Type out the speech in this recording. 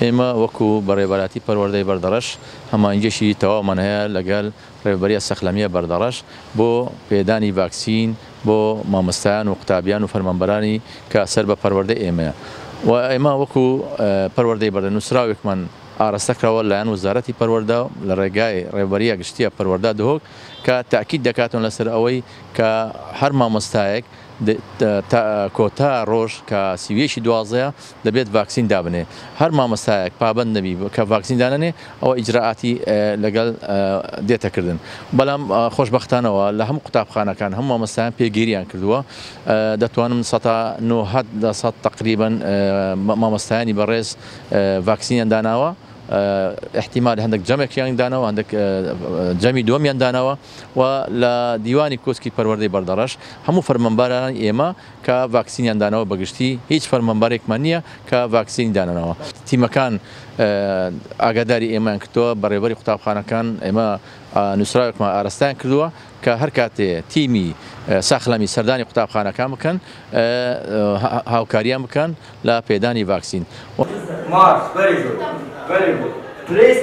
ئێمە وەکو بەڕێوەبەراتی پەروەردەی بەردەڕەش هەمانگەشی تەواومان هەیە لەگەڵ ڕێوەبەریە سەخلەمیە بەردەڕەش بۆ پێدانی ڤاکسین بۆ مامۆستایان و قوتابیان و فەرمانبەرانی کە سەر بە پەروەردەی ئێمەیە و ئێمە وەکو پەروەردەی بەردە نووسراوێکمان ئاراستەکراوە لایەن وزارەتی پەروەردە لە ڕێگای ڕێوەبەریە گشتیە پەروەردە دهۆک کە تاکید دەکاتون لەسەر ئەوەی کە هەر مامۆستایەک کۆتا ڕۆژ کە سیویەشی دوازەیە دەبێت ڤاکسین دابنێ هەر مامۆستایەک پابەند نەبی کە ڤاکسین دانەنێ ئەوە ئیجراعاتی لەگەڵ دێتەکردن بەڵام خۆشبەختانەوە لە هەموو قوتابخانەکان هەموو مامۆستایان پێگیریان کردووە دەتوانم 90% تقریبا مامۆستایانی بەڕێز ڤاکسینیان داناوە احتیمال هەندێک جەمێکیان داناوە هەندێک جەمی دووەمیان داناوە و لە دیوانی کۆسکی پەروەردەی بەردەڕەش هەموو فەرمانبەران ئێمە کە ڤاکسینیان داناوە بەگشتی هیچ فەرمانبەرێکمان نییە کە ڤاکسینی دانەوە تیمەکان ئاگاداری ئێمەیان کردووە بەڕێوەبەری قوتابخانەکان ئێمە نووسراوێکمان ئاراستیان کردووە کە هەر کاتێ تیمی ساخلەمی سەردانی قوتابخانەکان بکەن هاوکاریان بکەن لە پێدانی ڤاکسین.